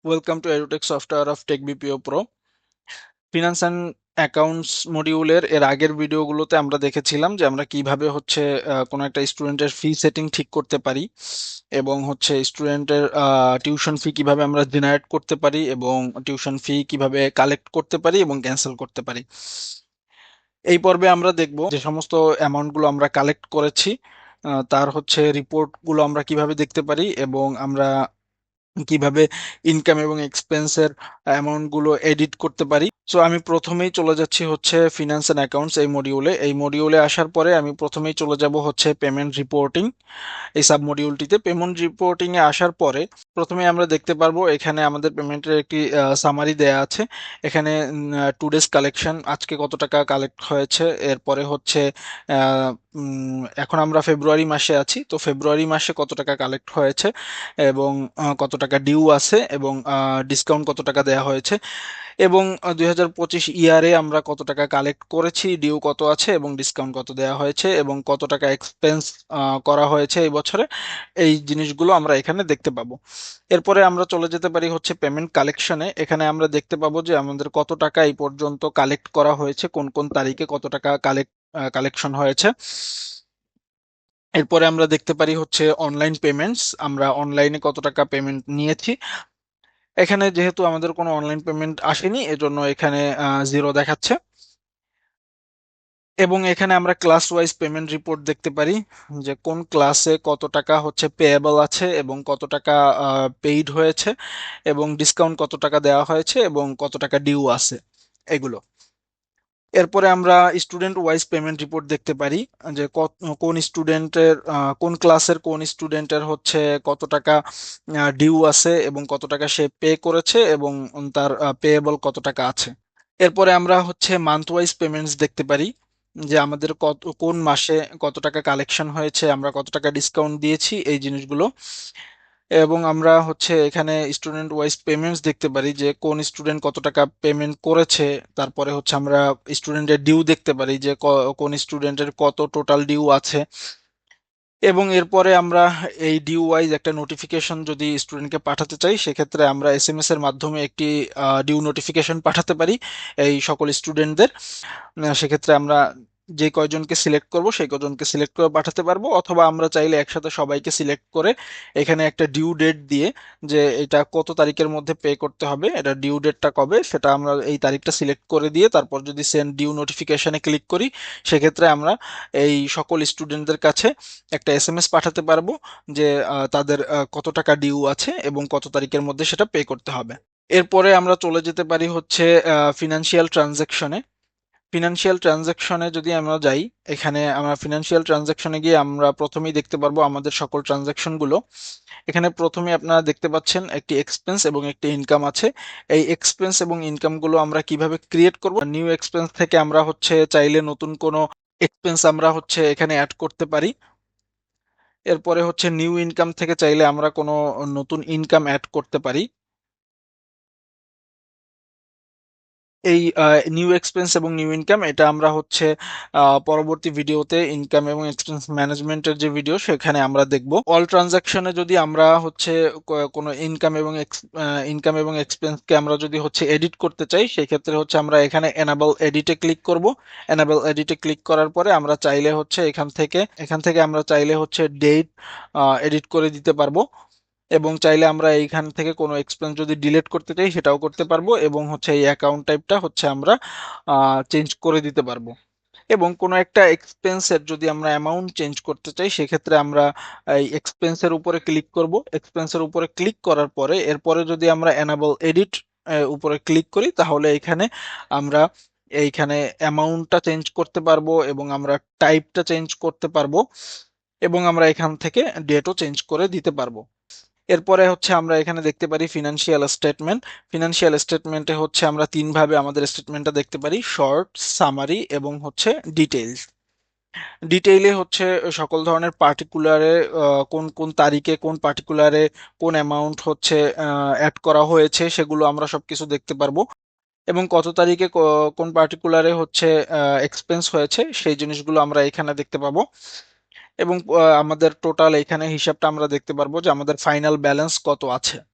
Welcome to edutech software of tech BPO pro. Finance and accounts মডিউলের আগের ভিডিওগুলোতে আমরা দেখেছিলাম যে আমরা কিভাবে কোনো একটা স্টুডেন্টের ফি সেটিং ঠিক করতে পারি এবং স্টুডেন্টের টিউশন ফি কিভাবে আমরা জেনারেট করতে পারি এবং টিউশন ফি কিভাবে কালেক্ট করতে পারি এবং ক্যান্সেল করতে পারি। এই পর্বে আমরা দেখব যে সমস্ত অ্যামাউন্টগুলো আমরা কালেক্ট করেছি তার রিপোর্টগুলো আমরা কিভাবে দেখতে পারি এবং আমরা কিভাবে ইনকাম এবং এক্সপেন্সের অ্যামাউন্ট গুলো এডিট করতে পারি। সো আমি প্রথমেই চলে যাচ্ছি ফিনান্স এন্ড অ্যাকাউন্টস এই মডিউলে আসার পরে আমি প্রথমেই চলে যাব পেমেন্ট রিপোর্টিং এই সাব মডিউলটিতে। পেমেন্ট রিপোর্টিং এ আসার পরে প্রথমে আমরা দেখতে পারবো এখানে আমাদের পেমেন্টের একটি সামারি দেয়া আছে। এখানে টু ডেজ কালেকশন, আজকে কত টাকা কালেক্ট হয়েছে। এরপরে এখন আমরা ফেব্রুয়ারি মাসে আছি, তো ফেব্রুয়ারি মাসে কত টাকা কালেক্ট হয়েছে এবং কত টাকা ডিউ আছে এবং ডিসকাউন্ট কত টাকা দেয়া হয়েছে এবং 2025 ইয়ারে আমরা কত টাকা কালেক্ট করেছি, ডিউ কত আছে এবং ডিসকাউন্ট কত দেওয়া হয়েছে এবং কত টাকা এক্সপেন্স করা হয়েছে এই বছরে। এই জিনিসগুলো আমরা এখানে দেখতে পাবো। এরপরে আমরা চলে যেতে পারি পেমেন্ট কালেকশনে। এখানে আমরা দেখতে পাবো যে আমাদের কত টাকা এই পর্যন্ত কালেক্ট করা হয়েছে, কোন কোন তারিখে কত টাকা কালেকশন হয়েছে। এরপরে আমরা দেখতে পারি অনলাইন পেমেন্টস, আমরা অনলাইনে কত টাকা পেমেন্ট নিয়েছি। এখানে যেহেতু আমাদের কোনো অনলাইন পেমেন্ট আসেনি, এজন্য এখানে জিরো দেখাচ্ছে। এবং এখানে আমরা ক্লাস ওয়াইজ পেমেন্ট রিপোর্ট দেখতে পারি যে কোন ক্লাসে কত টাকা পেয়েবল আছে এবং কত টাকা পেইড হয়েছে এবং ডিসকাউন্ট কত টাকা দেওয়া হয়েছে এবং কত টাকা ডিউ আছে এগুলো। এরপরে আমরা স্টুডেন্ট ওয়াইজ পেমেন্ট রিপোর্ট দেখতে পারি যে কোন স্টুডেন্টের কোন ক্লাসের কোন স্টুডেন্টের কত টাকা ডিউ আছে এবং কত টাকা সে পে করেছে এবং তার পেয়েবল কত টাকা আছে। এরপরে আমরা মান্থ ওয়াইজ পেমেন্টস দেখতে পারি যে আমাদের কোন মাসে কত টাকা কালেকশন হয়েছে, আমরা কত টাকা ডিসকাউন্ট দিয়েছি, এই জিনিসগুলো। এবং আমরা এখানে স্টুডেন্ট ওয়াইজ পেমেন্টস দেখতে পারি যে কোন স্টুডেন্ট কত টাকা পেমেন্ট করেছে। তারপরে আমরা স্টুডেন্টের ডিউ দেখতে পারি যে কোন স্টুডেন্টের কত টোটাল ডিউ আছে। এবং এরপরে আমরা এই ডিউ ওয়াইজ একটা নোটিফিকেশন যদি স্টুডেন্টকে পাঠাতে চাই, সেক্ষেত্রে আমরা এসএমএস এর মাধ্যমে একটি ডিউ নোটিফিকেশন পাঠাতে পারি এই সকল স্টুডেন্টদের। সেক্ষেত্রে আমরা যে কয়জনকে সিলেক্ট করব সেই কয়জনকে সিলেক্ট করে পাঠাতে পারবো, অথবা আমরা চাইলে একসাথে সবাইকে সিলেক্ট করে এখানে একটা ডিউ ডেট দিয়ে যে এটা কত তারিখের মধ্যে পে করতে হবে, এটা ডিউ ডেটটা কবে সেটা আমরা এই তারিখটা সিলেক্ট করে দিয়ে তারপর যদি সেন্ড ডিউ নোটিফিকেশনে ক্লিক করি, সেক্ষেত্রে আমরা এই সকল স্টুডেন্টদের কাছে একটা এসএমএস পাঠাতে পারবো যে তাদের কত টাকা ডিউ আছে এবং কত তারিখের মধ্যে সেটা পে করতে হবে। এরপরে আমরা চলে যেতে পারি ফিনান্সিয়াল ট্রানজ্যাকশনে। ফিনান্সিয়াল ট্রানজ্যাকশনে যদি আমরা যাই, এখানে আমরা ফিনান্সিয়াল ট্রানজ্যাকশনে গিয়ে আমরা প্রথমেই দেখতে পারবো আমাদের সকল ট্রানজ্যাকশনগুলো। এখানে প্রথমে আপনারা দেখতে পাচ্ছেন একটি এক্সপেন্স এবং একটি ইনকাম আছে। এই এক্সপেন্স এবং ইনকামগুলো আমরা কিভাবে ক্রিয়েট করব, নিউ এক্সপেন্স থেকে আমরা চাইলে নতুন কোনো এক্সপেন্স আমরা এখানে অ্যাড করতে পারি। এরপরে নিউ ইনকাম থেকে চাইলে আমরা কোনো নতুন ইনকাম অ্যাড করতে পারি। এই নিউ এক্সপেন্স এবং নিউ ইনকাম এটা আমরা পরবর্তী ভিডিওতে ইনকাম এবং এক্সপেন্স ম্যানেজমেন্টের যে ভিডিও সেখানে আমরা দেখব। অল ট্রানজাকশনে যদি আমরা কোনো ইনকাম এবং এক্সপেন্সকে আমরা যদি এডিট করতে চাই, সেই ক্ষেত্রে আমরা এখানে এনাবল এডিটে ক্লিক করব। এনাবল এডিটে ক্লিক করার পরে আমরা চাইলে এখান থেকে আমরা চাইলে ডেট এডিট করে দিতে পারবো এবং চাইলে আমরা এইখান থেকে কোনো এক্সপেন্স যদি ডিলিট করতে চাই সেটাও করতে পারবো এবং এই অ্যাকাউন্ট টাইপটা আমরা চেঞ্জ করে দিতে পারবো। এবং কোনো একটা এক্সপেন্সের যদি আমরা অ্যামাউন্ট চেঞ্জ করতে চাই, সেক্ষেত্রে আমরা এই এক্সপেন্সের উপরে ক্লিক করব। এক্সপেন্সের উপরে ক্লিক করার পরে এরপরে যদি আমরা এনাবল এডিট উপরে ক্লিক করি, তাহলে আমরা এইখানে অ্যামাউন্টটা চেঞ্জ করতে পারবো এবং আমরা টাইপটা চেঞ্জ করতে পারবো এবং আমরা এখান থেকে ডেটও চেঞ্জ করে দিতে পারবো। এরপরে আমরা এখানে দেখতে পারি ফিনান্সিয়াল স্টেটমেন্ট। ফিনান্সিয়াল স্টেটমেন্টে আমরা তিন ভাবে আমাদের স্টেটমেন্টটা দেখতে পারি: শর্ট, সামারি এবং ডিটেইলস। ডিটেইলে সকল ধরনের পার্টিকুলারে কোন কোন তারিখে কোন পার্টিকুলারে কোন অ্যামাউন্ট অ্যাড করা হয়েছে সেগুলো আমরা সবকিছু দেখতে পারবো এবং কত তারিখে কোন পার্টিকুলারে এক্সপেন্স হয়েছে সেই জিনিসগুলো আমরা এখানে দেখতে পাবো এবং আমাদের টোটাল এখানে হিসাবটা আমরা দেখতে পারবো যে আমাদের ফাইনাল ব্যালেন্স কত আছে।